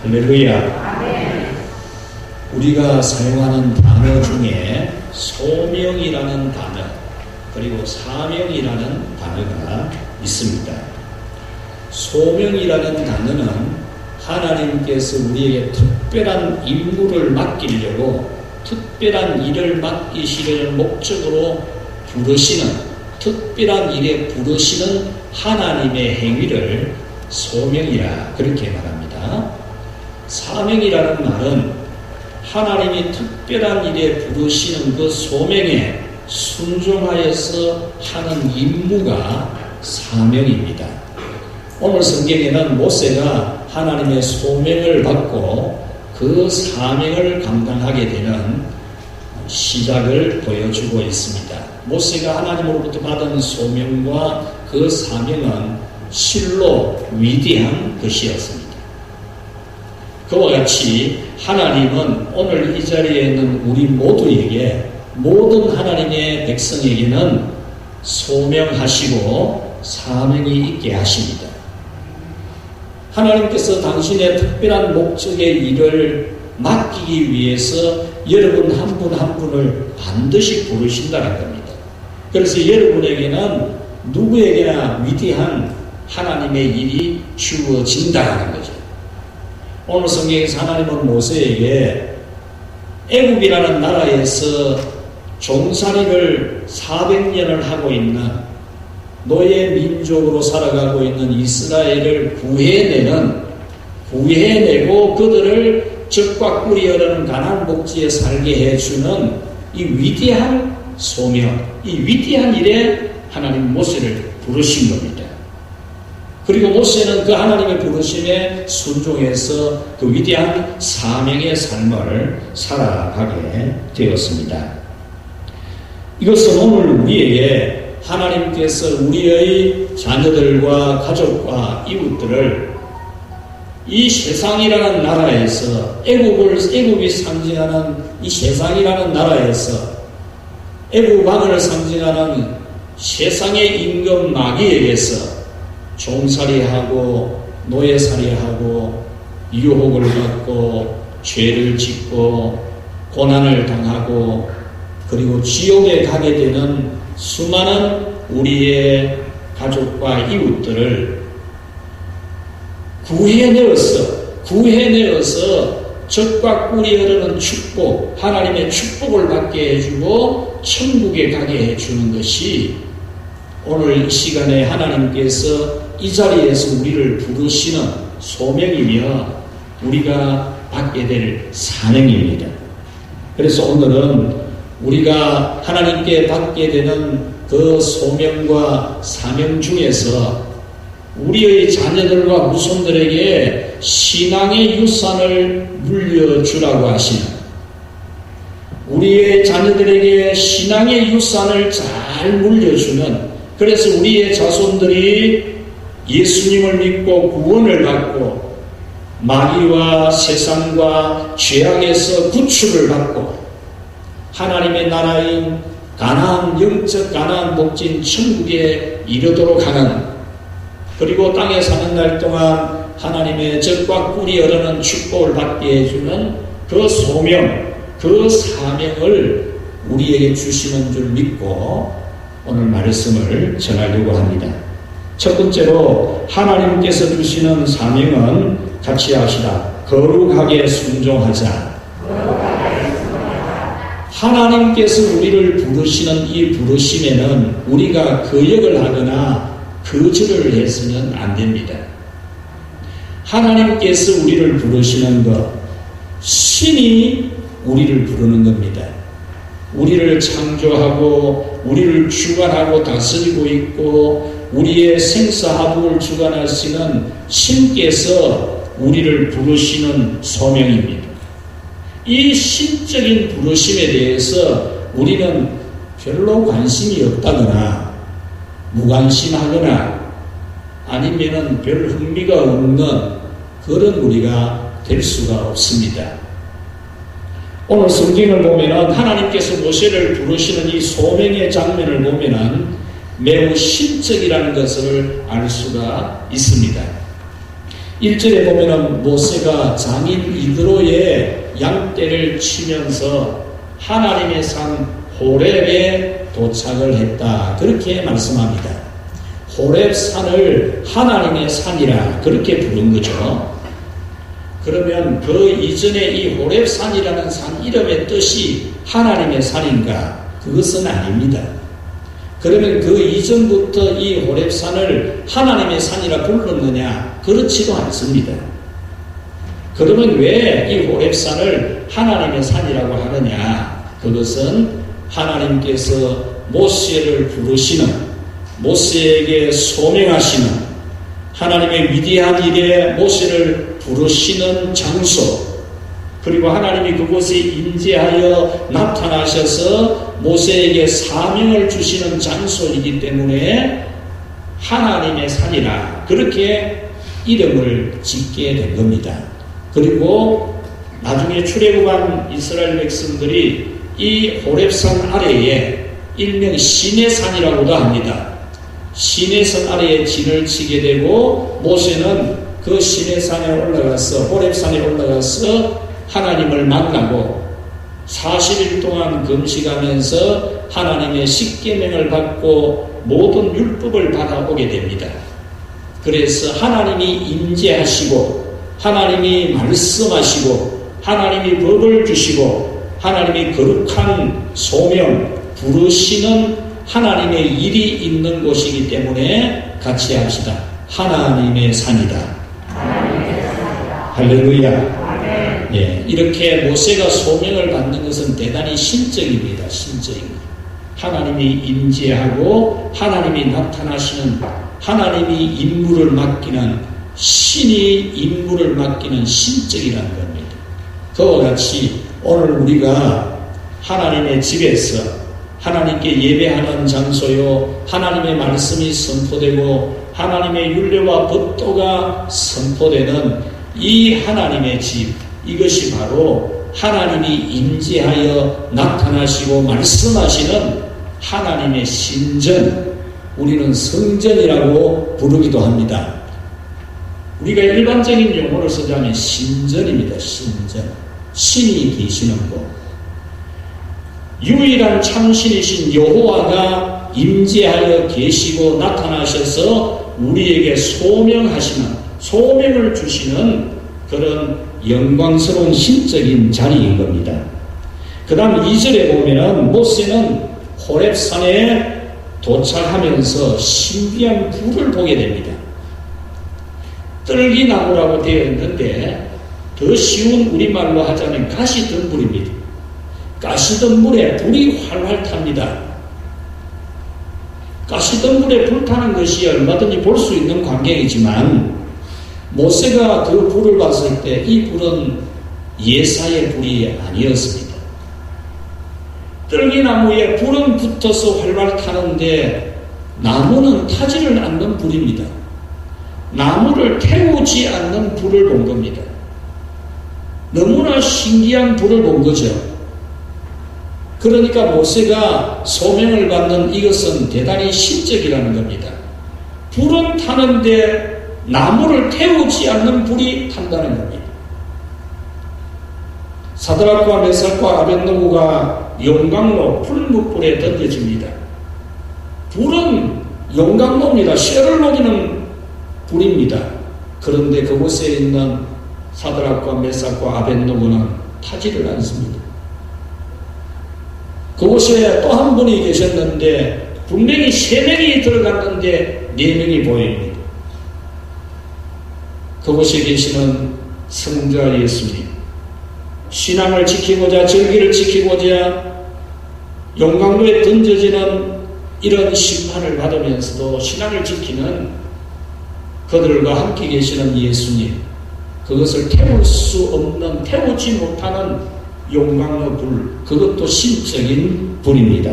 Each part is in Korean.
할렐루야. 우리가 사용하는 단어 중에 소명이라는 단어 그리고 사명이라는 단어가 있습니다. 소명이라는 단어는 하나님께서 우리에게 특별한 임무를 맡기려고 특별한 일을 맡기시려는 목적으로 부르시는 특별한 일에 부르시는 하나님의 행위를 소명이라 그렇게 말합니다. 사명이라는 말은 하나님이 특별한 일에 부르시는 그 소명에 순종하여서 하는 임무가 사명입니다. 오늘 성경에는 모세가 하나님의 소명을 받고 그 사명을 감당하게 되는 시작을 보여주고 있습니다. 모세가 하나님으로부터 받은 소명과 그 사명은 실로 위대한 것이었습니다. 그와 같이 하나님은 오늘 이 자리에 있는 우리 모두에게 모든 하나님의 백성에게는 소명하시고 사명이 있게 하십니다. 하나님께서 당신의 특별한 목적의 일을 맡기기 위해서 여러분 한 분 한 분을 반드시 부르신다는 겁니다. 그래서 여러분에게는 누구에게나 위대한 하나님의 일이 주어진다는 거죠. 오늘 성경에서 하나님은 모세에게 애굽이라는 나라에서 종살이를 400년을 하고 있는 노예 민족으로 살아가고 있는 이스라엘을 구해내고 그들을 적과 꿀이 흐르는 가나안 복지에 살게 해주는 이 위대한 소명, 이 위대한 일에 하나님 모세를 부르신 겁니다. 그리고 모세는 그 하나님의 부르심에 순종해서 그 위대한 사명의 삶을 살아가게 되었습니다. 이것은 오늘 우리에게 하나님께서 우리의 자녀들과 가족과 이웃들을 이 세상이라는 나라에서 애굽이 상징하는 이 세상이라는 나라에서 애굽 왕을 상징하는 세상의 임금 마귀에게서 종살이하고 노예살이하고 유혹을 받고 죄를 짓고 고난을 당하고 그리고 지옥에 가게 되는 수많은 우리의 가족과 이웃들을 구해내어서 적과 꿀이 흐르는 축복, 하나님의 축복을 받게 해주고 천국에 가게 해주는 것이 오늘 이 시간에 하나님께서 이 자리에서 우리를 부르시는 소명이며 우리가 받게 될 사명입니다. 그래서 오늘은 우리가 하나님께 받게 되는 그 소명과 사명 중에서 우리의 자녀들과 후손들에게 신앙의 유산을 물려주라고 하시는, 우리의 자녀들에게 신앙의 유산을 잘 물려주는, 그래서 우리의 자손들이 예수님을 믿고 구원을 받고 마귀와 세상과 죄악에서 구출을 받고 하나님의 나라인 가나안, 영적 가나안 복지인 천국에 이르도록 하는, 그리고 땅에 사는 날 동안 하나님의 적과 꿀이 흐르는 축복을 받게 해주는 그 소명, 그 사명을 우리에게 주시는 줄 믿고 오늘 말씀을 전하려고 합니다. 첫 번째로 하나님께서 주시는 사명은 같이 하시라. 거룩하게 순종하자. 하나님께서 우리를 부르시는 이 부르심에는 우리가 거역을 하거나 거절을 해서는 안 됩니다. 하나님께서 우리를 부르시는 것, 신이 우리를 부르는 겁니다. 우리를 창조하고 우리를 주관하고 다스리고 있고 우리의 생사하복을 주관하시는 신께서 우리를 부르시는 소명입니다. 이 신적인 부르심에 대해서 우리는 별로 관심이 없다거나 무관심하거나 아니면은 별 흥미가 없는 그런 우리가 될 수가 없습니다. 오늘 성경을 보면은 하나님께서 모세를 부르시는 이 소명의 장면을 보면은 매우 신적이라는 것을 알 수가 있습니다. 1절에 보면은 모세가 장인 이드로의 양떼를 치면서 하나님의 산 호렙에 도착을 했다. 그렇게 말씀합니다. 호렙산을 하나님의 산이라 그렇게 부른 거죠. 그러면 그 이전에 이 호렙산이라는 산 이름의 뜻이 하나님의 산인가? 그것은 아닙니다. 그러면 그 이전부터 이 호렙산을 하나님의 산이라 불렀느냐? 그렇지도 않습니다. 그러면 왜 이 호렙산을 하나님의 산이라고 하느냐? 그것은 하나님께서 모세를 부르시는, 모세에게 소명하시는, 하나님의 위대한 일에 모세를 부르시는 장소, 그리고 하나님이 그곳에 임재하여 나타나셔서 모세에게 사명을 주시는 장소이기 때문에 하나님의 산이라 그렇게 이름을 짓게 된 겁니다. 그리고 나중에 출애굽한 이스라엘 백성들이 이 호렙산 아래에 일명 시내산이라고도 합니다. 시내산 아래에 진을 치게 되고 모세는 그 시내산에 올라가서 호렙산에 올라가서 하나님을 만나고 40일 동안 금식하면서 하나님의 십계명을 받고 모든 율법을 받아오게 됩니다. 그래서 하나님이 임재하시고 하나님이 말씀하시고 하나님이 법을 주시고 하나님이 거룩한 소명 부르시는 하나님의 일이 있는 곳이기 때문에 같이 합시다. 하나님의 산이다. 할렐루야. 예, 이렇게 모세가 소명을 받는 것은 대단히 신적입니다. 신적입니다. 하나님이 임재하고 하나님이 나타나시는, 하나님이 임무를 맡기는, 신이 임무를 맡기는 신적이라는 겁니다. 그와 같이 오늘 우리가 하나님의 집에서 하나님께 예배하는 장소요, 하나님의 말씀이 선포되고 하나님의 율례와 법도가 선포되는 이 하나님의 집, 이것이 바로 하나님이 임재하여 나타나시고 말씀하시는 하나님의 신전, 우리는 성전이라고 부르기도 합니다. 우리가 일반적인 용어를 쓰자면 신전입니다. 신전. 신이 계시는 곳. 유일한 참신이신 여호와가 임재하여 계시고 나타나셔서 우리에게 소명하시는, 소명을 주시는 그런 영광스러운 신적인 자리인 겁니다. 그 다음 2절에 보면 모세는 호렙산에 도착하면서 신비한 불을 보게 됩니다. 뜰기나무라고 되어 있는데 더 쉬운 우리말로 하자면 가시덤불입니다. 가시덤불에 불이 활활 탑니다. 가시덤불에 불타는 것이 얼마든지 볼 수 있는 광경이지만 모세가 그 불을 봤을 때 이 불은 예사의 불이 아니었습니다. 뜰기나무에 불은 붙어서 활활 타는데 나무는 타지를 않는 불입니다. 나무를 태우지 않는 불을 본 겁니다. 너무나 신기한 불을 본 거죠. 그러니까 모세가 소명을 받는 이것은 대단히 신적이라는 겁니다. 불은 타는데 나무를 태우지 않는 불이 탄다는 겁니다. 사드락과 메삭과 아벳노고가 용광로 풀무불에 던져집니다. 불은 용광로입니다. 쇠를 녹이는 불입니다. 그런데 그곳에 있는 사드락과 메삭과 아벳노고는 타지를 않습니다. 그곳에 또 한 분이 계셨는데 분명히 3명이 들어갔는데 4명이 보입니다. 그곳에 계시는 성자 예수님, 신앙을 지키고자, 절기를 지키고자 용광로에 던져지는 이런 심판을 받으면서도 신앙을 지키는 그들과 함께 계시는 예수님, 그것을 태울 수 없는, 태우지 못하는 용광로 불, 그것도 신적인 불입니다.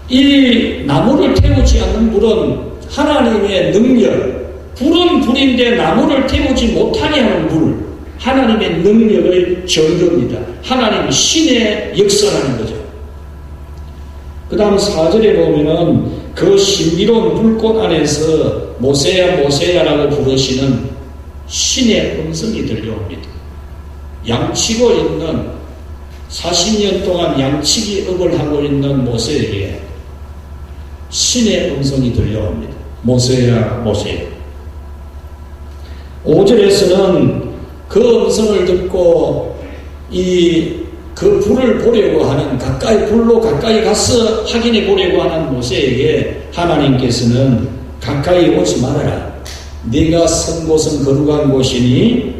이 나무를 태우지 않는 불은 하나님의 능력, 불은 불인데 나무를 태우지 못하게 하는 불, 하나님의 능력의 증거입니다. 하나님 신의 역사라는 거죠. 그 다음 4절에 보면은 그 신비로운 불꽃 안에서 모세야 모세야라고 부르시는 신의 음성이 들려옵니다. 양치고 있는 40년 동안 양치기 업을 하고 있는 모세에게 신의 음성이 들려옵니다. 모세야 모세야. 5절에서는 그 음성을 듣고 그 불을 보려고 하는 불로 가까이 가서 확인해 보려고 하는 모세에게 하나님께서는 가까이 오지 말아라. 네가 선 곳은 거룩한 곳이니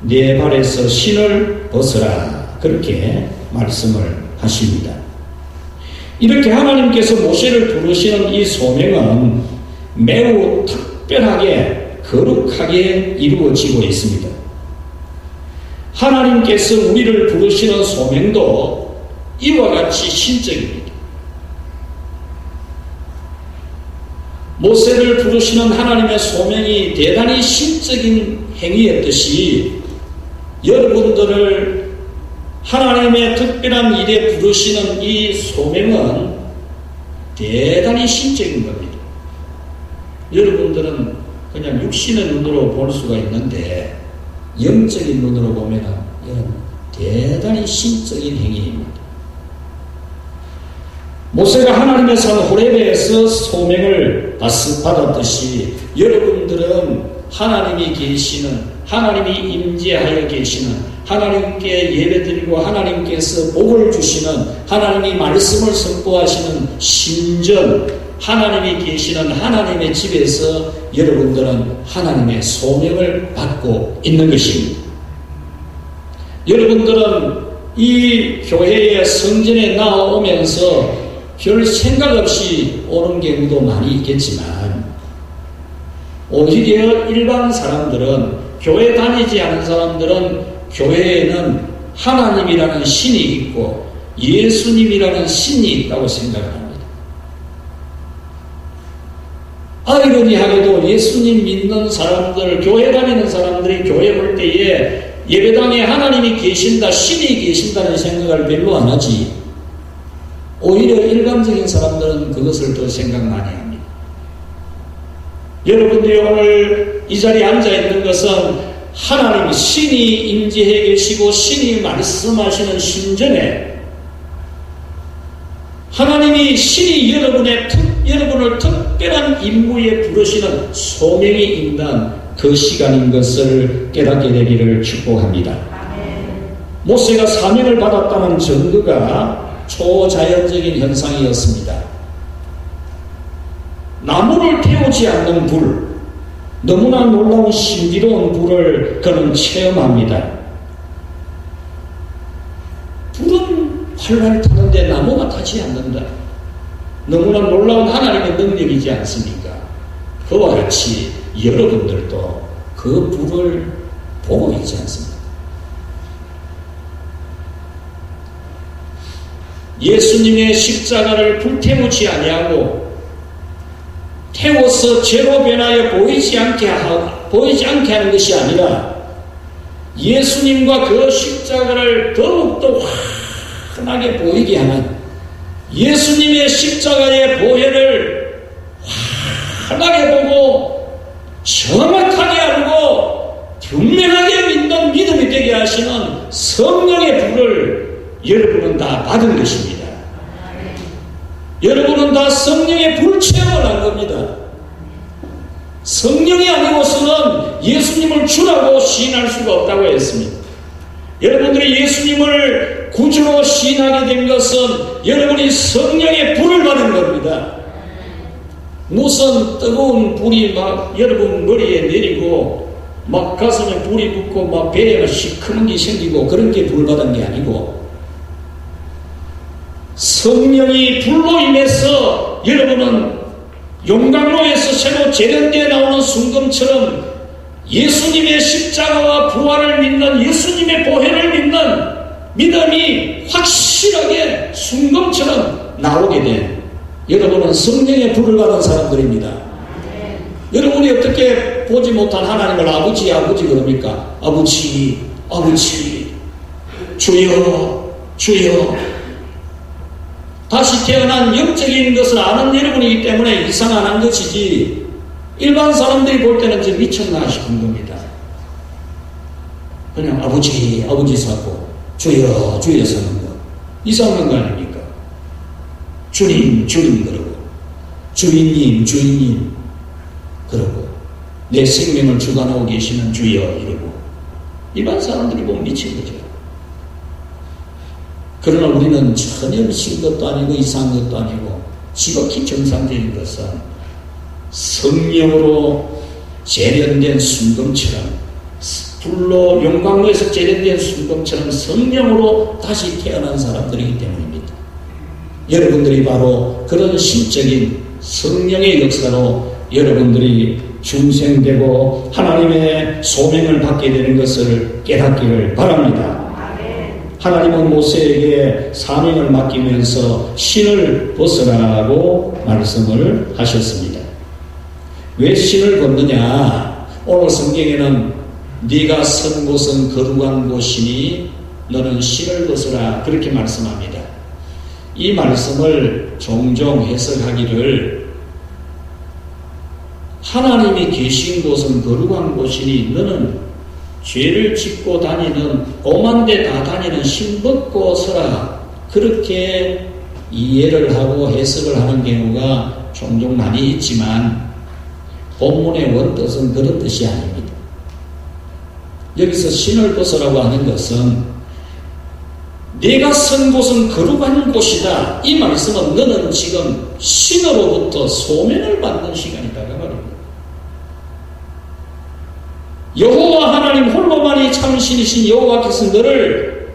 네 발에서 신을 벗어라. 그렇게 말씀을 하십니다. 이렇게 하나님께서 모세를 부르시는 이 소명은 매우 특별하게 거룩하게 이루어지고 있습니다. 하나님께서 우리를 부르시는 소명도 이와 같이 신적입니다. 모세를 부르시는 하나님의 소명이 대단히 신적인 행위였듯이 여러분들을 하나님의 특별한 일에 부르시는 이 소명은 대단히 신적인 겁니다. 여러분들은 그냥 육신의 눈으로 볼 수가 있는데 영적인 눈으로 보면 이건 대단히 신적인 행위입니다. 모세가 하나님의 산 호렙에서 소명을 받았듯이 여러분들은 하나님이 계시는, 하나님이 임재하여 계시는, 하나님께 예배드리고 하나님께서 복을 주시는, 하나님이 말씀을 선포하시는 신전, 하나님이 계시는 하나님의 집에서 여러분들은 하나님의 소명을 받고 있는 것입니다. 여러분들은 이 교회의 성전에 나오면서 별 생각 없이 오는 경우도 많이 있겠지만 오히려 일반 사람들은, 교회 다니지 않은 사람들은 교회에는 하나님이라는 신이 있고 예수님이라는 신이 있다고 생각합니다. 아이러니하게도 예수님 믿는 사람들, 교회 다니는 사람들이 교회 볼 때에 예배당에 하나님이 계신다, 신이 계신다는 생각을 별로 안 하지. 오히려 일반적인 사람들은 그것을 더 생각 많이 합니다. 여러분들이 오늘 이 자리에 앉아있는 것은 하나님, 신이 임재해 계시고 신이 말씀하시는 신전에 하나님이 신이 여러분을 특별한 임무에 부르시는 소명이 있는 그 시간인 것을 깨닫게 되기를 축복합니다. 모세가 사명을 받았다는 증거가 초자연적인 현상이었습니다. 나무를 태우지 않는 불, 너무나 놀라운 신비로운 불을 그는 체험합니다. 불은 활활 타는데 나무가 타지 않는다. 너무나 놀라운 하나님의 능력이지 않습니까? 그와 같이 여러분들도 그 불을 보고 있지 않습니까? 예수님의 십자가를 불태우지 아니하고 태워서 죄로 변하여 보이지 않게 하는 것이 아니라 예수님과 그 십자가를 더욱더 환하게 보이게 하는, 예수님의 십자가의 보혈을 환하게 보고 정확하게 알고 분명하게 믿는 믿음이 되게 하시는 성령의 불을 여러분은 다 받은 것입니다. 여러분은 다 성령의 불체험을 한 겁니다. 성령이 아니고서는 예수님을 주라고 시인할 수가 없다고 했습니다. 여러분들이 예수님을 구주로 시인하게 된 것은 여러분이 성령의 불을 받은 겁니다. 무슨 뜨거운 불이 막 여러분 머리에 내리고 막 가슴에 불이 붙고 막 배에 시커먼 게 생기고 그런 게 불 받은 게 아니고, 성령이 불로 인해서 여러분은 용광로에서 새로 재련되어 나오는 순금처럼 예수님의 십자가와 부활을 믿는, 예수님의 보혈을 믿는 믿음이 확실하게 순금처럼 나오게 된 여러분은 성령의 불을 받은 사람들입니다. 여러분이 어떻게 보지 못한 하나님을 아버지 그럽니까? 아버지 주여 주여. 다시 태어난 영적인 것을 아는 여러분이기 때문에 이상 안 한 것이지, 일반 사람들이 볼 때는 이제 미쳤나 싶은 겁니다. 그냥 아버지 사고 주여 사는 거 이상한 거 아닙니까? 주님 그러고 주인님 그러고 내 생명을 주관하고 계시는 주여 이러고 일반 사람들이 보면 미친 거죠. 그러나 우리는 전혀 미친 것도 아니고 이상한 것도 아니고 지극히 정상적인 것은 성령으로 재련된 순금처럼, 불로 용광로에서 재련된 순금처럼 성령으로 다시 태어난 사람들이기 때문입니다. 여러분들이 바로 그런 신적인 성령의 역사로 여러분들이 중생되고 하나님의 소명을 받게 되는 것을 깨닫기를 바랍니다. 하나님은 모세에게 사명을 맡기면서 신을 벗으라고 말씀을 하셨습니다. 왜 신을 벗느냐? 오늘 성경에는 네가 선 곳은 거룩한 곳이니 너는 신을 벗으라 그렇게 말씀합니다. 이 말씀을 종종 해석하기를 하나님이 계신 곳은 거룩한 곳이니 너는 죄를 짓고 다니는 오만 데 다 다니는 신 벗고 서라 그렇게 이해를 하고 해석을 하는 경우가 종종 많이 있지만 본문의 원뜻은 그런 뜻이 아닙니다. 여기서 신을 벗으라고 하는 것은 내가 선 곳은 거룩한 곳이다. 이 말씀은 너는 지금 신으로부터 소명을 받는 시간이다 그 말입니다. 여호와 하나님 홀로만이 참 신이신 여호와께서 너를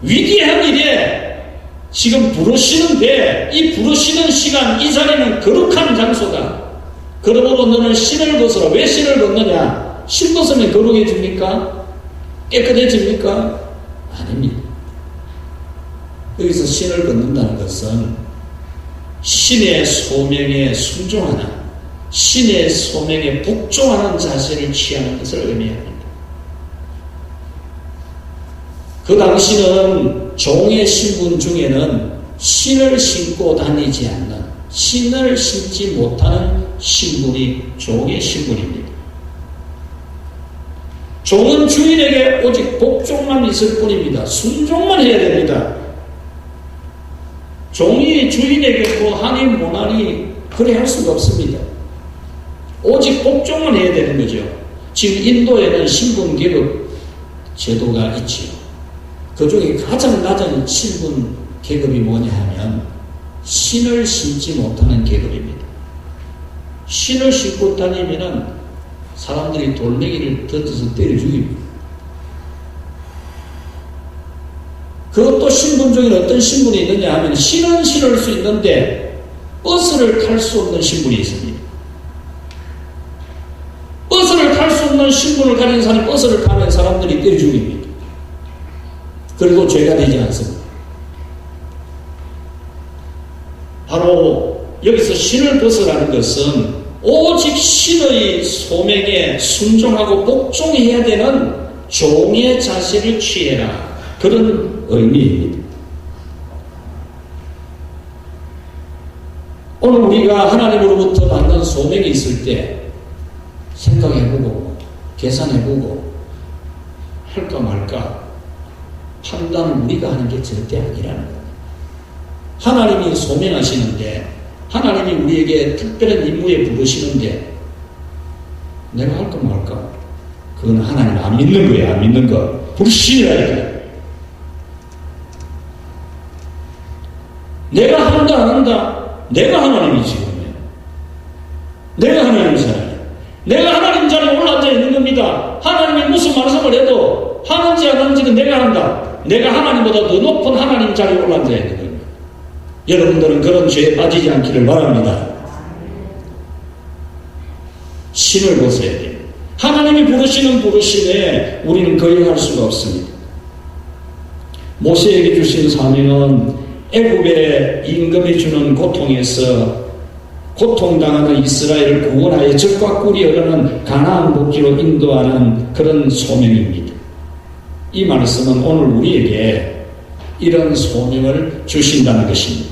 위대한 일에 지금 부르시는데 이 부르시는 시간 이 자리는 거룩한 장소다. 그러므로 너는 신을 벗어라. 왜 신을 벗느냐? 신 벗으면 거룩해집니까? 깨끗해집니까? 아닙니다. 여기서 신을 벗는다는 것은 신의 소명에 순종하는, 신의 소명에 복종하는 자세를 취하는 것을 의미합니다. 그 당시는 종의 신분 중에는 신을 신고 다니지 않는, 신을 신지 못하는 신분이 종의 신분입니다. 종은 주인에게 오직 복종만 있을 뿐입니다. 순종만 해야 됩니다. 종이 주인에게 뭐 하니 뭐하니 그래 할 수가 없습니다. 오직 복종만 해야 되는 거죠. 지금 인도에는 신분 계급 제도가 있지요. 그 중에 가장 낮은 신분 계급이 뭐냐 하면 신을 신지 못하는 계급입니다. 신을 신고 다니면은 사람들이 돌멩이를 던져서 때려 죽입니다. 그것도 신분 중에 어떤 신분이 있느냐 하면 신은 신을 수 있는데 버스를 탈 수 없는 신분이 있습니다. 버스를 탈 수 없는 신분을 가진 사람이 버스를 타면 사람들이 때려 죽입니다. 그래도 죄가 되지 않습니다. 바로 여기서 신을 벗으라는 것은 오직 신의 소명에 순종하고 복종해야 되는 종의 자세를 취해라. 그런 의미입니다. 오늘 우리가 하나님으로부터 받는 소명이 있을 때 생각해보고 계산해보고 할까 말까 판단은 우리가 하는 게 절대 아니라는 겁니다. 하나님이 소명하시는데 하나님이 우리에게 특별한 임무에 부르시는데 내가 할까 말까 그건 하나님 안 믿는 거야. 안 믿는 거 불신이라니까. 내가 한다 안 한다 내가 하나님이지. 내가 하나님 사람이야. 내가 하나님 자리에 올라앉아 있는 겁니다. 하나님이 무슨 말씀을 해도 하는지 안 하는지는 내가 한다. 내가 하나님보다 더 높은 하나님 자리에 올라앉아 있는 겁니다. 여러분들은 그런 죄에 빠지지 않기를 바랍니다. 신을 벗어야 돼요. 하나님이 부르시는 부르심에 우리는 거역할 수가 없습니다. 모세에게 주신 사명은 애굽의 임금이 주는 고통에서 고통당하는 이스라엘을 구원하여 젖과 꿀이 흐르는 가나안 복지로 인도하는 그런 소명입니다. 이 말씀은 오늘 우리에게 이런 소명을 주신다는 것입니다.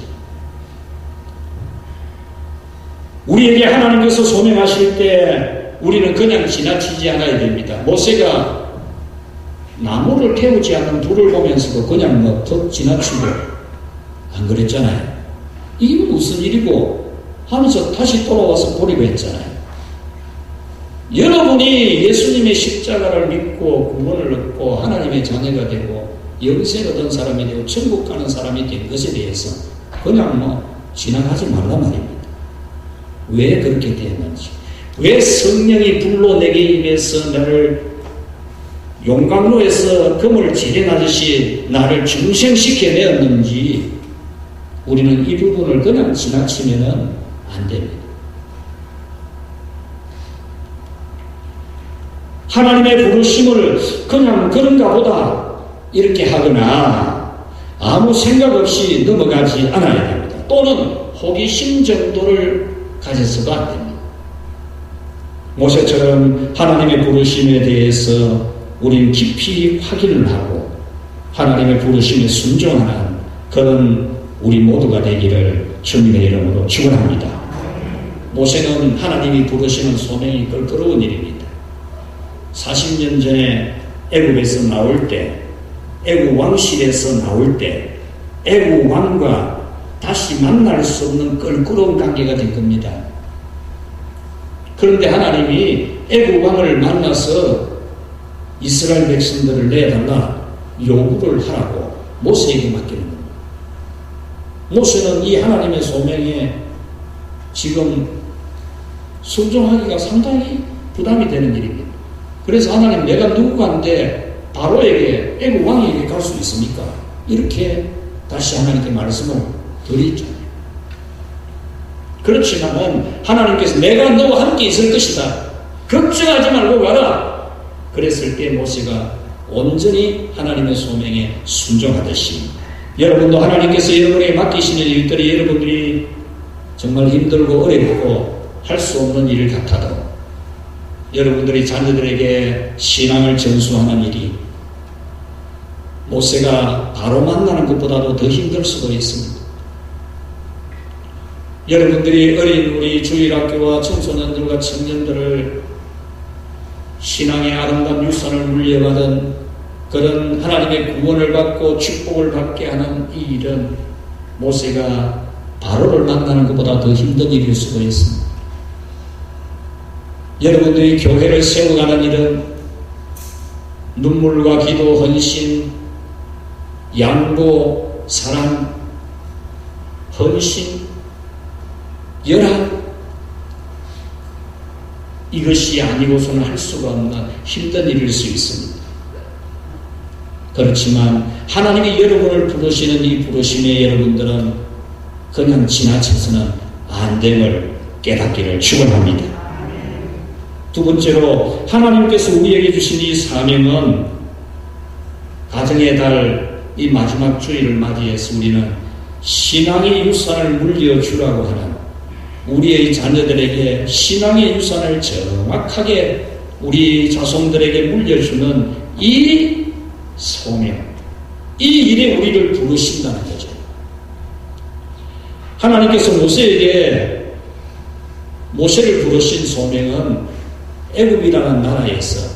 우리에게 하나님께서 소명하실 때 우리는 그냥 지나치지 않아야 됩니다. 모세가 나무를 태우지 않는 불을 보면서도 그냥 더 지나치고 안 그랬잖아요. 이게 무슨 일이고 하면서 다시 돌아와서 보리고 했잖아요. 여러분이 예수님의 십자가를 믿고 구원을 얻고 하나님의 자녀가 되고 영생을 얻은 사람이 되고 천국 가는 사람이 된 것에 대해서 그냥 지나가지 말란 말입니다. 왜 그렇게 되었는지, 왜 성령이 불로 내게 임해서 나를 용광로에서 금을 재련하듯이 나를 중생시켜내었는지 우리는 이 부분을 그냥 지나치면 안 됩니다. 하나님의 부르심을 그냥 그런가 보다 이렇게 하거나 아무 생각 없이 넘어가지 않아야 됩니다. 또는 호기심 정도를 가져서도 안 됩니다. 모세처럼 하나님의 부르심에 대해서 우리는 깊이 확인을 하고 하나님의 부르심에 순종하는 그런 우리 모두가 되기를 주님의 이름으로 축원합니다. 모세는 하나님이 부르시는 소명이 껄끄러운 일입니다. 40년 전에 애굽에서 나올 때, 애굽 왕실에서 나올 때 애굽 왕과 다시 만날 수 없는 껄끄러운 관계가 될 겁니다. 그런데 하나님이 애굽 왕을 만나서 이스라엘 백성들을 내달라 요구를 하라고 모세에게 맡기는 겁니다. 모세는 이 하나님의 소명에 지금 순종하기가 상당히 부담이 되는 일입니다. 그래서 하나님, 내가 누구간데 바로에게 애굽 왕에게 갈 수 있습니까? 이렇게 다시 하나님께 말씀을 드리잖아요. 그렇지만은 하나님께서 내가 너와 함께 있을 것이다, 걱정하지 말고 가라, 그랬을 때 모세가 온전히 하나님의 소명에 순종하듯이 여러분도 하나님께서 여러분에게 맡기시는 일들이 여러분들이 정말 힘들고 어렵고 할 수 없는 일 같아도 여러분들이 자녀들에게 신앙을 전수하는 일이 모세가 바로 만나는 것보다도 더 힘들 수도 있습니다. 여러분들이 어린 우리 주일학교와 청소년들과 청년들을 신앙의 아름다운 유산을 물려받은 그런 하나님의 구원을 받고 축복을 받게 하는 이 일은 모세가 바로를 만나는 것보다 더 힘든 일일 수도 있습니다. 여러분들이 교회를 세워가는 일은 눈물과 기도, 헌신, 양보, 사랑, 헌신, 열한, 이것이 아니고서는 할 수가 없는 힘든 일일 수 있습니다. 그렇지만 하나님이 여러분을 부르시는 이 부르심에 여러분들은 그냥 지나쳐서는 안 됨을 깨닫기를 축원합니다. 두 번째로 하나님께서 우리에게 주신 이 사명은 가정의 달 이 마지막 주일을 맞이해서 우리는 신앙의 유산을 물려주라고 하는 우리의 자녀들에게 신앙의 유산을 정확하게 우리 자손들에게 물려주는 이 소명, 이 일에 우리를 부르신다는 거죠. 하나님께서 모세를 부르신 소명은 애굽이라는 나라에서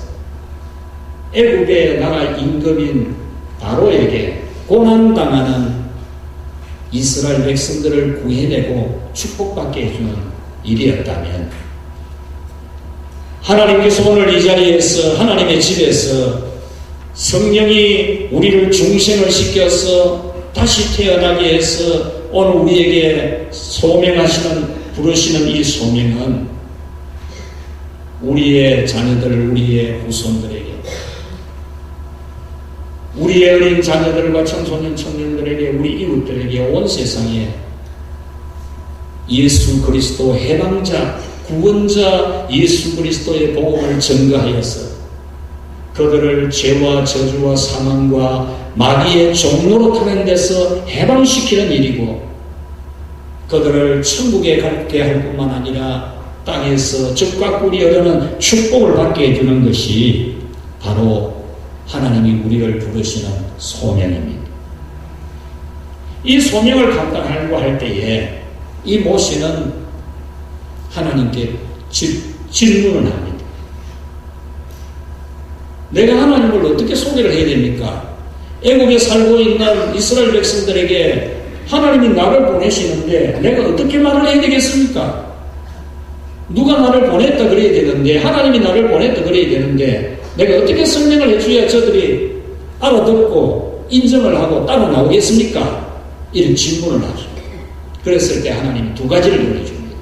애굽의 나라 임금인 바로에게 고난당하는 이스라엘 백성들을 구해내고 축복받게 해주는 일이었다면 하나님께서 오늘 이 자리에서 하나님의 집에서 성령이 우리를 중생을 시켜서 다시 태어나게 해서 오늘 우리에게 부르시는 이 소명은 우리의 자녀들, 우리의 후손들에게, 우리의 어린 자녀들과 청소년 청년들에게, 우리 이웃들에게, 온 세상에 예수 그리스도 해방자, 구원자 예수 그리스도의 복음을 전가하여서 그들을 죄와 저주와 사망과 마귀의 종로로 타는 데서 해방시키는 일이고, 그들을 천국에 가게 할 뿐만 아니라 땅에서 적과 꿀이 흐르는 축복을 받게 해주는 것이 바로 하나님이 우리를 부르시는 소명입니다. 이 소명을 감당하려고 할 때에 이 모세는 하나님께 질문을 합니다. 내가 하나님을 어떻게 소개를 해야 됩니까? 애국에 살고 있는 이스라엘 백성들에게 하나님이 나를 보내시는데 내가 어떻게 말을 해야 되겠습니까? 누가 나를 보냈다 그래야 되는데, 하나님이 나를 보냈다 그래야 되는데, 내가 어떻게 설명을 해줘야 저들이 알아듣고 인정을 하고 따로 나오겠습니까? 이런 질문을 하죠. 그랬을 때 하나님이 두 가지를 보내줍니다.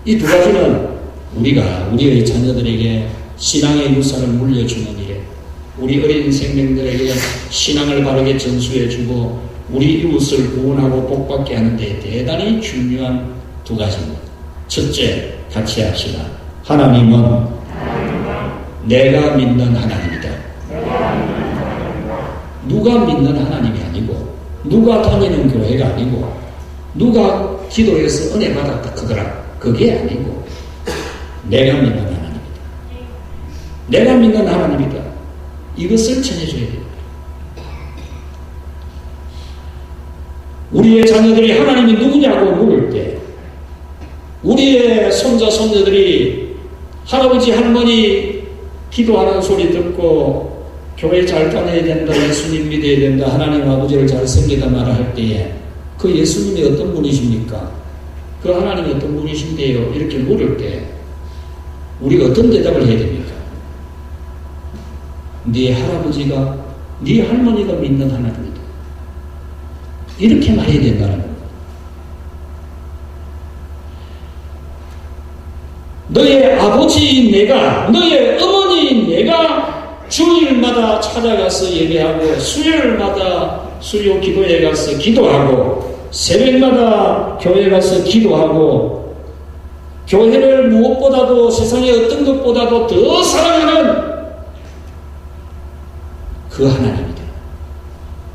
이 두 가지는 우리가 우리의 자녀들에게 신앙의 유산을 물려주는 일에, 우리 어린 생명들에게 신앙을 바르게 전수해주고 우리 이웃을 구원하고 복받게 하는 데 대단히 중요한 두 가지입니다. 첫째, 같이 합시다. 하나님은 내가 믿는 하나님이다. 누가 믿는 하나님이 아니고, 누가 다니는 교회가 아니고, 누가 기도해서 은혜 받았다 그거라, 그게 아니고 내가 믿는 하나님이다. 내가 믿는 하나님이다. 이것을 전해줘야 됩니다. 우리의 자녀들이 하나님이 누구냐고 물을 때, 우리의 손자 손녀들이 할아버지 할머니 기도하는 소리 듣고 교회 잘 다녀야 된다, 예수님 믿어야 된다, 하나님 아버지를 잘 섬기다 말아 할 때에 그 예수님이 어떤 분이십니까? 그 하나님이 어떤 분이신데요? 이렇게 물을 때 우리가 어떤 대답을 해야 됩니까? 네 할아버지가, 네 할머니가 믿는 하나님이다. 이렇게 말해야 된다는 겁니다. 너의 아버지인 내가, 너의 어머니인 내가 주일마다 찾아가서 예배하고, 수요일마다 수요 기도에 가서 기도하고, 새벽마다 교회 가서 기도하고, 교회를 무엇보다도 세상의 어떤 것보다도 더 사랑하는 그 하나님이다.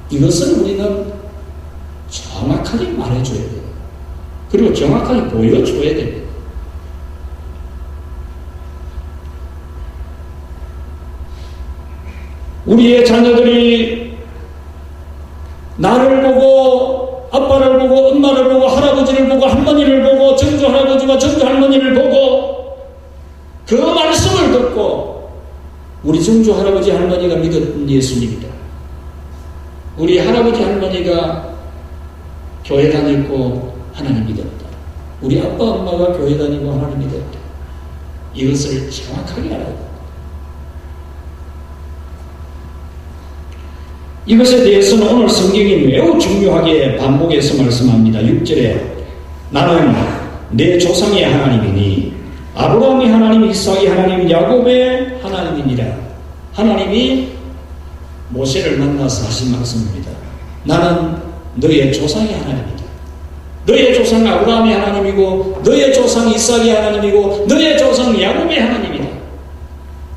이것을 우리는 정확하게 말해줘야 돼요. 그리고 정확하게 보여줘야 됩니다. 우리의 자녀들이 나를 보고, 아빠를 보고, 엄마를 보고, 할아버지를 보고, 할머니를 보고, 전주 할아버지와 전주 할머니를 보고 그 말씀을 듣고 우리 전주 할아버지 할머니가 믿었던 예수님이다. 우리 할아버지 할머니가 교회 다녔고 하나님 믿었다. 우리 아빠 엄마가 교회 다니고 하나님 믿었다. 이것을 정확하게 알아야 합니다. 이것에 대해서는 오늘 성경이 매우 중요하게 반복해서 말씀합니다. 6절에 나는 내 조상의 하나님이니 아브라함의 하나님, 이삭의 하나님, 야곱의 하나님이니라. 하나님이 모세를 만나서 하신 말씀입니다. 나는 너의 조상의 하나님이다. 너의 조상 아브라함의 하나님이고, 너의 조상 이삭의 하나님이고, 너의 조상 야곱의 하나님이다.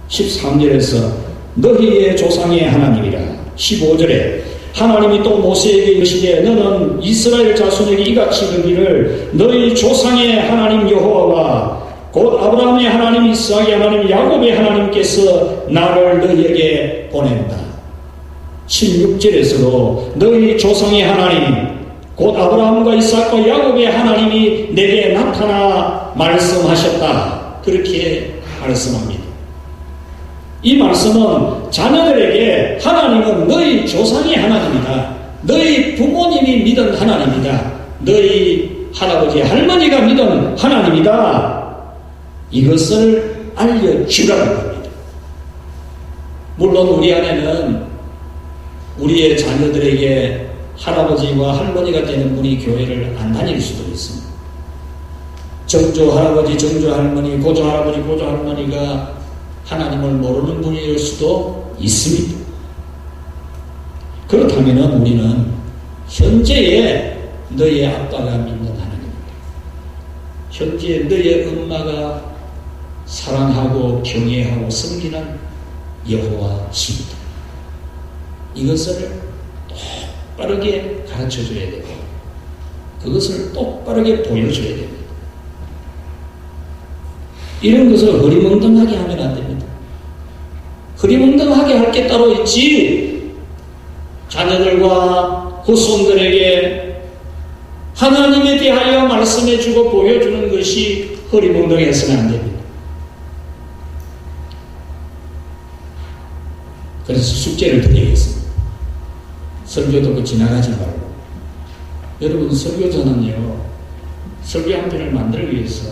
13절에서 너희의 조상의 하나님이라. 15절에 하나님이 또 모세에게 이르시되 너는 이스라엘 자손에게 이같이 이르기를 너희 조상의 하나님 여호와와 곧 아브라함의 하나님, 이삭의 하나님, 야곱의 하나님께서 나를 너희에게 보낸다. 16절에서도 너희 조상의 하나님 곧 아브라함과 이삭과 야곱의 하나님이 내게 나타나 말씀하셨다. 그렇게 말씀합니다. 이 말씀은 자녀들에게 하나님은 너희 조상의 하나님이다. 너희 부모님이 믿은 하나님이다. 너희 할아버지 할머니가 믿은 하나님이다. 이것을 알려주라는 겁니다. 물론 우리 안에는 우리의 자녀들에게 할아버지와 할머니가 되는 분이 교회를 안 다닐 수도 있습니다. 정조 할아버지, 정조 할머니, 고조 할아버지, 고조 할머니가 하나님을 모르는 분일 수도 있습니다. 그렇다면 우리는 현재의 너의 아빠가 믿는 하나님입니다. 현재 너의 엄마가 사랑하고 경외하고 섬기는 여호와십니다. 이것을 똑바르게 가르쳐줘야 되고 그것을 똑바르게 보여줘야 됩니다. 이런 것을 흐리멍덩하게 하면 안 됩니다. 흐리멍덩하게 할 게 따로 있지, 자녀들과 후손들에게 하나님에 대하여 말씀해주고 보여주는 것이 허리몽둥이해서는 안 됩니다. 그래서 숙제를 드리겠습니다. 설교 듣고 지나가지 말고. 여러분, 설교자는요, 설교 한 편을 만들기 위해서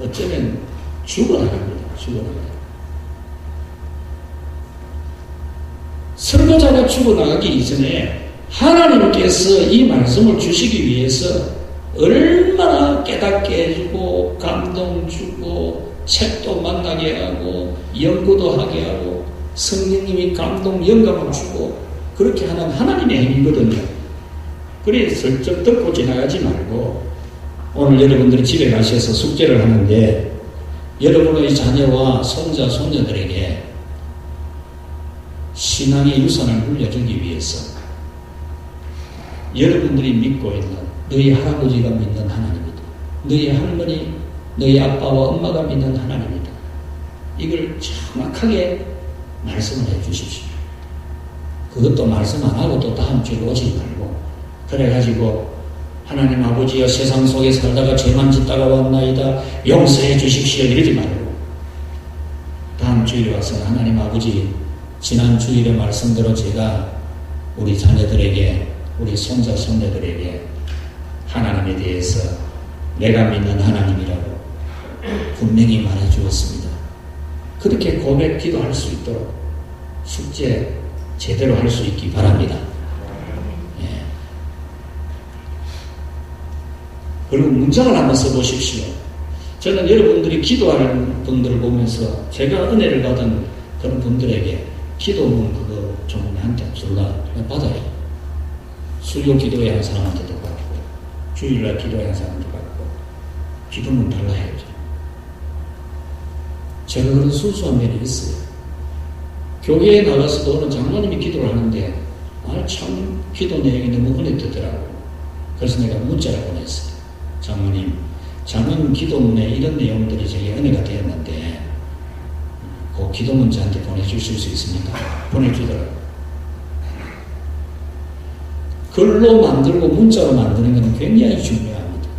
어쩌면 죽어나갑니다. 죽어나가요. 설교자가 죽어나가기 이전에 하나님께서 이 말씀을 주시기 위해서 얼마나 깨닫게 해주고 감동 주고 책도 만나게 하고 연구도 하게 하고 성령님이 감동 영감을 주고 그렇게 하는 하나님의 행위거든요. 그래 슬쩍 듣고 지나가지 말고 오늘 여러분들이 집에 가셔서 숙제를 하는데 여러분의 자녀와 손자 손녀들에게 신앙의 유산을 물려주기 위해서 여러분들이 믿고 있는 너희 할아버지가 믿는 하나님이다. 너희 할머니, 너희 아빠와 엄마가 믿는 하나님이다. 이걸 정확하게 말씀을 해 주십시오. 그것도 말씀 안 하고 또 다음 주에 오지 말고 그래가지고 하나님 아버지여 세상 속에 살다가 죄만 짓다가 왔나이다. 용서해 주십시오. 이러지 말고 다음 주일에 와서 하나님 아버지 지난 주일의 말씀대로 제가 우리 자녀들에게 우리 손자 손녀들에게 하나님에 대해서 내가 믿는 하나님이라고 분명히 말해 주었습니다. 그렇게 고백 기도할 수 있도록 숙제 제대로 할 수 있기 바랍니다. 예. 그리고 문장을 한번 써보십시오. 저는 여러분들이 기도하는 분들을 보면서 제가 은혜를 받은 그런 분들에게 기도문 그거 좀 한테 줄라 받아요. 수요 기도회 한 사람한테도 받고 주일날 기도회 한 사람한테 받고 기도문 달라 해야죠. 제가 그런 순수한 면이 있어요. 교회에 나가서도 어느 장로님이 기도를 하는데 참 기도 내용이 너무 은혜 되더라고요. 그래서 내가 문자를 보냈어요. 장로님 기도문에 이런 내용들이 제게 은혜가 되었는데 그 기도문 저한테 보내주실 수 있습니까? 보내주더라고요. 글로 만들고 문자로 만드는 것은 굉장히 중요합니다.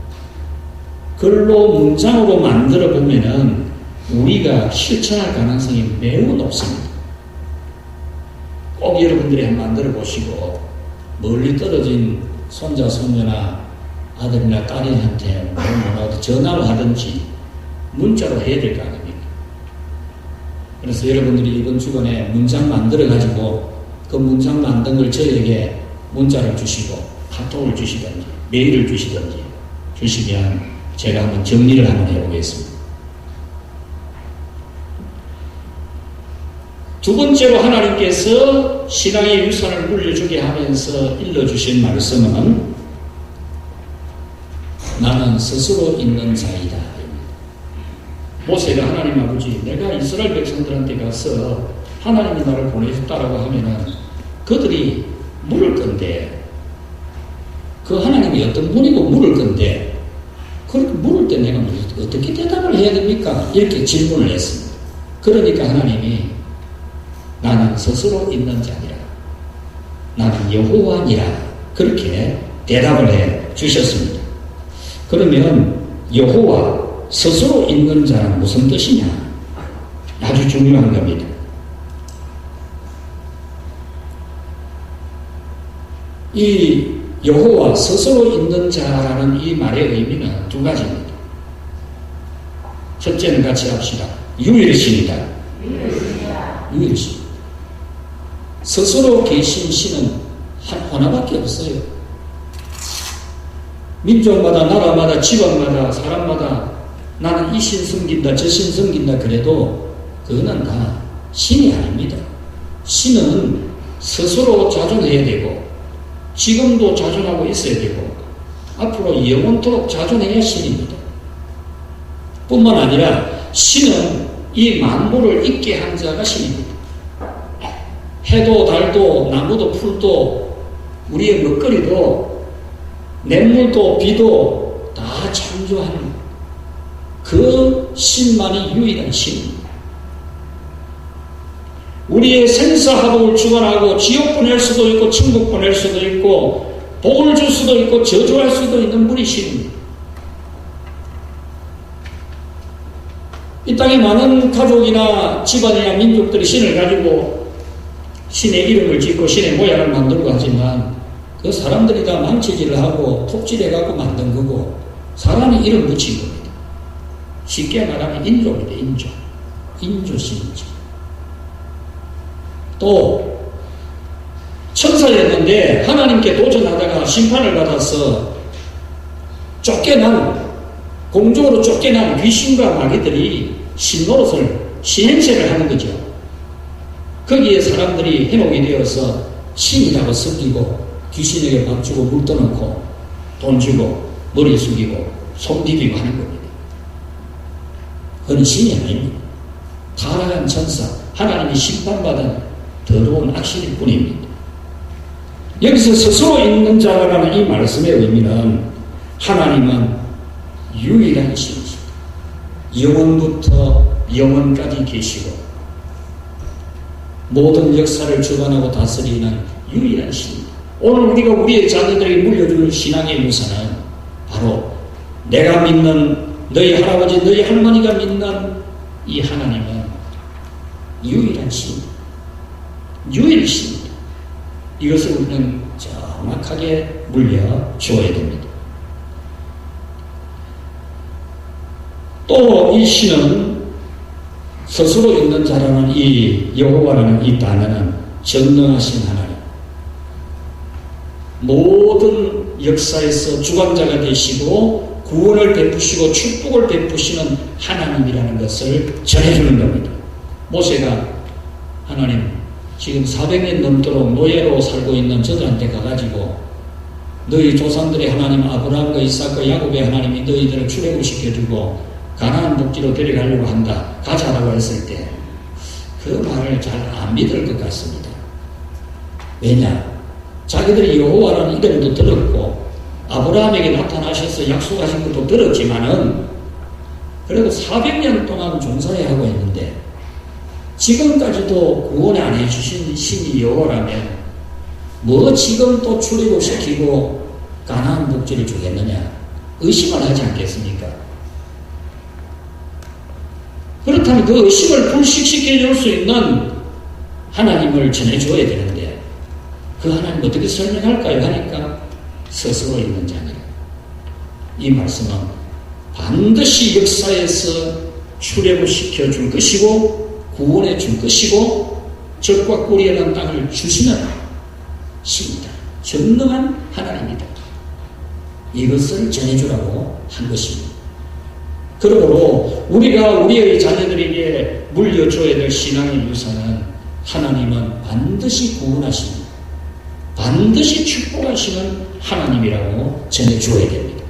글로 문장으로 만들어 보면은 우리가 실천할 가능성이 매우 높습니다. 꼭 여러분들이 한번 만들어 보시고 멀리 떨어진 손자 손녀나 아들이나 딸한테 어디 전화로 하든지 문자로 해야 될 거 아닙니까? 그래서 여러분들이 이번 주간에 문장 만들어 가지고 그 문장 만든 걸 저에게 문자를 주시고 카톡을 주시든지 메일을 주시든지 주시면 제가 한번 정리를 한번 해보겠습니다. 두 번째로 하나님께서 신앙의 유산을 물려주게 하면서 일러주신 말씀은 나는 스스로 있는 자이다. 모세가 하나님 아버지 내가 이스라엘 백성들한테 가서 하나님이 나를 보내셨다라고 하면은 그들이 물을 건데 그 하나님이 어떤 분이고 물을 건데 그렇게 물을 때 내가 어떻게 대답을 해야 됩니까? 이렇게 질문을 했습니다. 그러니까 하나님이 나는 스스로 있는 자니라. 나는 여호와니라. 그렇게 대답을 해 주셨습니다. 그러면 여호와 스스로 있는 자는 무슨 뜻이냐? 아주 중요한 겁니다. 이 여호와 스스로 있는 자라는 이 말의 의미는 두 가지입니다. 첫째는 같이 합시다. 유일신이다. 유일신. 스스로 계신 신은 하나밖에 없어요. 민족마다 나라마다 지방마다 사람마다 나는 이 신 섬긴다 저 신 섬긴다 그래도 그거는 다 신이 아닙니다. 신은 스스로 자존해야 되고 지금도 자존하고 있어야 되고 앞으로 영원토록 자존해야 신입니다. 뿐만 아니라 신은 이 만물을 있게 한 자가 신입니다. 해도 달도 나무도 풀도 우리의 먹거리도 냇물도 비도 다 창조한 그 신만이 유일한 신입니다. 우리의 생사화복을 주관하고 지옥 보낼 수도 있고 천국 보낼 수도 있고 복을 줄 수도 있고 저주할 수도 있는 분이 신입니다. 이 땅에 많은 가족이나 집안이나 민족들이 신을 가지고 신의 이름을 짓고 신의 모양을 만들고 하지만 그 사람들이 다 망치질을 하고 톱질해가고 만든 거고 사람이 이름 붙인 겁니다. 쉽게 말하면 인조입니다. 인조. 인조신이죠. 또 천사였는데 하나님께 도전하다가 심판을 받아서 공중으로 쫓겨난 귀신과 마귀들이 신노릇을 신행세를 하는 거죠. 거기에 사람들이 해먹이 되어서 신이라고 섬기고 귀신에게 밥 주고 물 떠놓고 돈 주고 머리 숙이고 손 비비고 하는 겁니다. 그건 신이 아닙니다. 타락한 천사, 하나님이 심판받은 더러운 악신일 뿐입니다. 여기서 스스로 있는 자라는 이 말씀의 의미는 하나님은 유일한 신이십니다. 영원부터 영원까지 계시고 모든 역사를 주관하고 다스리는 유일한 신입니다. 오늘 우리가 우리의 자녀들에게 물려줄 신앙의 유산은 바로 내가 믿는 너희 할아버지 너희 할머니가 믿는 이 하나님은 유일한 신입니다. 유일신입니다. 이것을 우리는 정확하게 물려주어야 됩니다. 또 이 신은 스스로 있는 자라는 이 여호와라는 이 단어는 전능하신 하나님, 모든 역사에서 주관자가 되시고 구원을 베푸시고 축복을 베푸시는 하나님이라는 것을 전해주는 겁니다. 모세가 하나님 지금 400년 넘도록 노예로 살고 있는 저들한테 가가지고 너희 조상들의 하나님 아브라함과 이삭과 야곱의 하나님이 너희들을 출애굽시켜주고 가나안 복지로 데려가려고 한다. 가자라고 했을 때 그 말을 잘 안 믿을 것 같습니다. 왜냐? 자기들이 여호와라는 이름도 들었고 아브라함에게 나타나셔서 약속하신 것도 들었지만은 그래도 400년 동안 종사해 하고 있는데 지금까지도 구원 안 해주신 신이 여호와라면 뭐 지금 또 출애굽시키고 가나안 복지를 주겠느냐 의심을 하지 않겠습니까? 그렇다면 그 의심을 불식시켜 줄 수 있는 하나님을 전해줘야 되는데 그 하나님 어떻게 설명할까요? 하니까 스스로 있는 자니라. 이 말씀은 반드시 역사에서 출애굽시켜 줄 것이고 구원해 줄 것이고 적과 꿀이 난 땅을 주시는 신이다. 전능한 하나님이다. 이것을 전해주라고 한 것입니다. 그러므로 우리가 우리의 자녀들에게 물려줘야 될 신앙의 유산은 하나님은 반드시 구원하시는 반드시 축복하시는 하나님이라고 전해줘야 됩니다.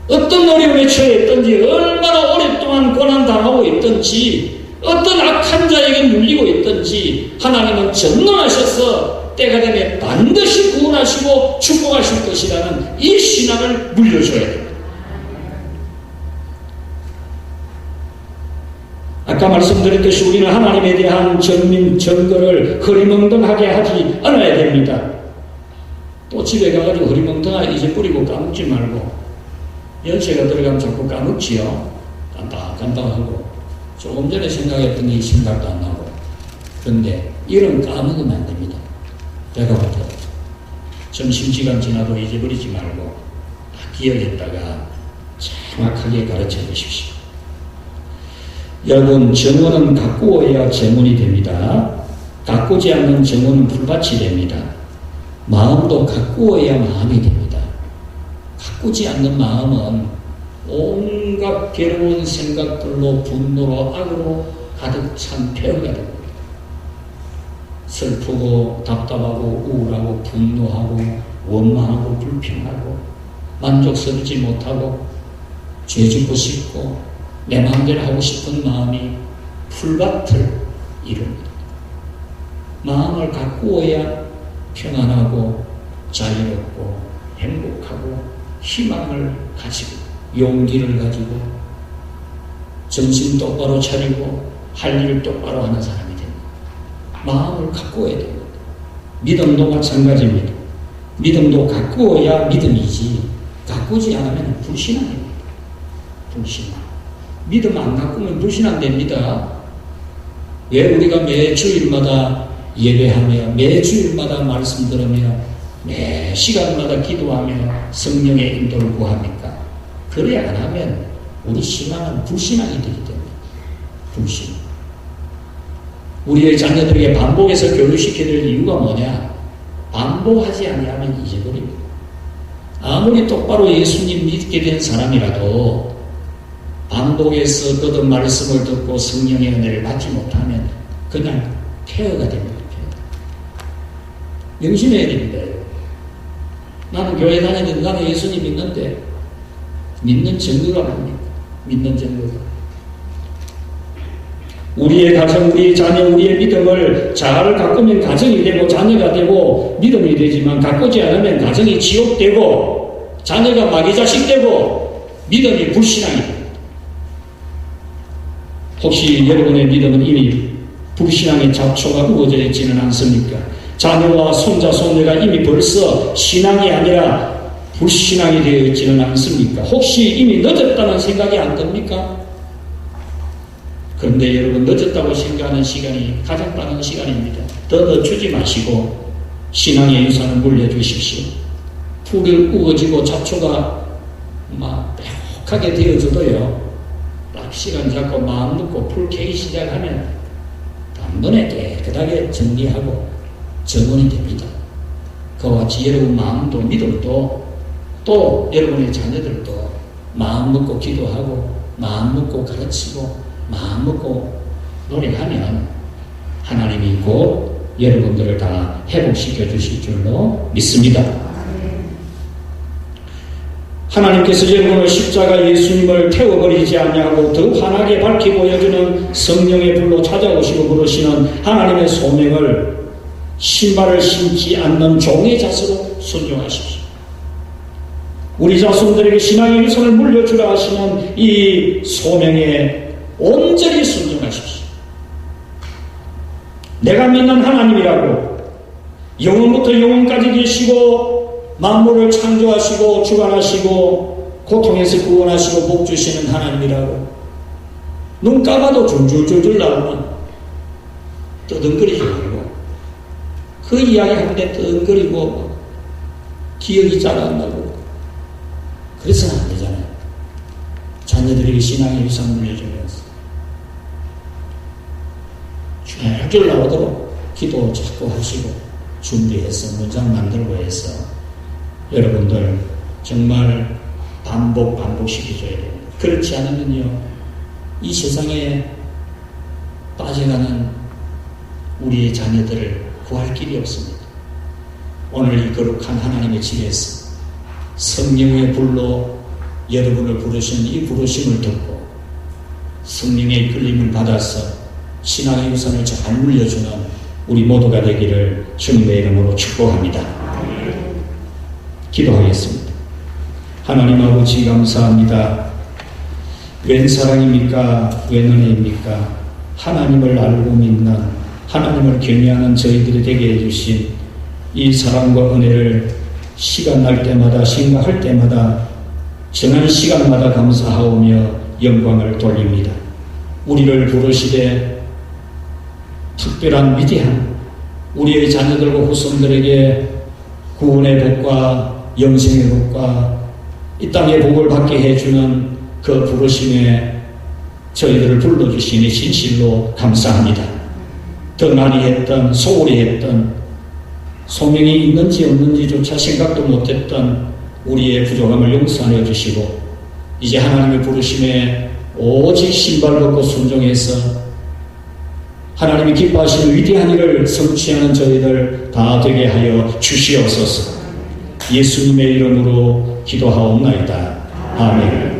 어떤 어려움에 처해 있든지 얼마나 오랫동안 고난당하고 있든지 어떤 악한 자에게 눌리고 있든지 하나님은 전능하셔서 때가 되면 반드시 구원하시고 축복하실 것이라는 이 신앙을 물려줘야 됩니다. 아까 말씀드렸듯이 우리는 하나님에 대한 증거를 흐리멍덩하게 하지 않아야 됩니다. 또 집에 가가지고 흐리멍덩하게 잊어버리고 까먹지 말고 연세가 들어가면 자꾸 까먹지요. 깜빡하고 조금 전에 생각했던 게 생각도 안 나고 그런데 이런 까먹으면 안 됩니다. 배가 고파 점심시간 지나도 잊어버리지 말고 기억했다가 정확하게 가르쳐 주십시오. 여러분, 정원은 가꾸어야 재문이 됩니다. 가꾸지 않는 정원은 풀밭이 됩니다. 마음도 가꾸어야 마음이 됩니다. 가꾸지 않는 마음은 온갖 괴로운 생각들로 분노로 악으로 가득 찬 폐허가 됩니다. 슬프고 답답하고 우울하고 분노하고 원망하고 불평하고 만족스럽지 못하고 죄짓고 싶고 내 마음대로 하고 싶은 마음이 풀밭을 이룹니다. 마음을 가꾸어야 평안하고 자유롭고 행복하고 희망을 가지고 용기를 가지고 정신 똑바로 차리고 할 일을 똑바로 하는 사람이 됩니다. 마음을 가꾸어야 됩니다. 믿음도 마찬가지입니다. 믿음도 가꾸어야 믿음이지 가꾸지 않으면 불신앙입니다. 불신앙. 믿음 안 갖고는 불신앙됩니다. 왜 우리가 매 주일마다 예배하며 매 주일마다 말씀 들으며 매 시간마다 기도하며 성령의 인도를 구합니까? 그래 안 하면 우리 신앙은 불신앙이 되기 때문에 불신앙. 우리의 자녀들에게 반복해서 교육시켜야 될 이유가 뭐냐? 반복하지 아니하면 잊어버립니다. 아무리 똑바로 예수님 믿게 된 사람이라도 반복해서 거듭 말씀을 듣고 성령의 은혜를 받지 못하면 그냥 폐허가 됩니다. 명심해야 됩니다. 나는 교회 다니는데 나는 예수님 믿는데 믿는 증거가 뭡니까? 믿는 증거가. 우리의 가정, 우리의 자녀, 우리의 믿음을 잘 가꾸면 가정이 되고 자녀가 되고 믿음이 되지만 가꾸지 않으면 가정이 지옥되고 자녀가 마귀자식 되고 믿음이 불신앙이 됩니다. 혹시 여러분의 믿음은 이미 불신앙의 잡초가 우거져 있지는 않습니까? 자녀와 손자, 손녀가 이미 벌써 신앙이 아니라 불신앙이 되어 있지는 않습니까? 혹시 이미 늦었다는 생각이 안 듭니까? 그런데 여러분, 늦었다고 생각하는 시간이 가장 빠른 시간입니다. 더 늦추지 마시고 신앙의 유산을 물려주십시오. 풀이 우거지고 잡초가 막 빽하게 되어져도요, 딱 시간 잡고 마음 놓고 풀 캐기 시작하면 단번에 깨끗하게 정리하고 정원이 됩니다. 그와 같이 여러분 마음도 믿음도 또 여러분의 자녀들도 마음 먹고 기도하고 마음 먹고 가르치고 마음 먹고 노력하면 하나님이 곧 여러분들을 다 회복시켜 주실 줄로 믿습니다. 하나님께서 여러분을 십자가 예수님을 태워버리지 않냐고 더욱 환하게 밝히 보여주는 성령의 불로 찾아오시고 부르시는 하나님의 소명을 신발을 신지 않는 종의 자세로 순종하십시오. 우리 자손들에게 신앙의 유산을 물려주라 하시는 이 소명에 온전히 순종하십시오. 내가 믿는 하나님이라고 영원부터 영원까지 계시고 만물을 창조하시고 주관하시고 고통에서 구원하시고 복 주시는 하나님이라고 눈 감아도 줄줄줄줄 나오면 떠듬거리지 말고 그 이야기 하는데 떠듬거리고 기억이 잘 안 나고 그래서는 안 되잖아요. 자녀들에게 신앙의 유산 물려주면서 줄줄 나오도록 기도 자꾸 하시고 준비해서 문장 만들고 해서 여러분들 정말 반복시켜줘야 돼요. 그렇지 않으면요, 이 세상에 빠져가는 우리의 자녀들을 구할 길이 없습니다. 오늘 이 거룩한 하나님의 집에서 성령의 불로 여러분을 부르시는 이 부르심을 듣고 성령의 이끌림을 받아서 신앙의 유산을 잘 물려주는 우리 모두가 되기를 주님의 이름으로 축복합니다. 기도하겠습니다. 하나님 아버지 감사합니다. 웬 사랑입니까? 웬 은혜입니까? 하나님을 알고 믿는 하나님을 경외하는 저희들이 되게 해주신 이 사랑과 은혜를 시간 날 때마다 생각할 때마다 정한 시간마다 감사하오며 영광을 돌립니다. 우리를 부르시되 특별한 위대한 우리의 자녀들과 후손들에게 구원의 복과 영생의 복과 이 땅의 복을 받게 해주는 그 부르심에 저희들을 불러주시니 진실로 감사합니다. 더 많이 했던, 소홀히 했던, 소명이 있는지 없는지조차 생각도 못했던 우리의 부족함을 용서하여 주시고 이제 하나님의 부르심에 오직 신발 벗고 순종해서 하나님이 기뻐하시는 위대한 일을 성취하는 저희들 다 되게 하여 주시옵소서. 예수님의 이름으로 기도하옵나이다. 아멘.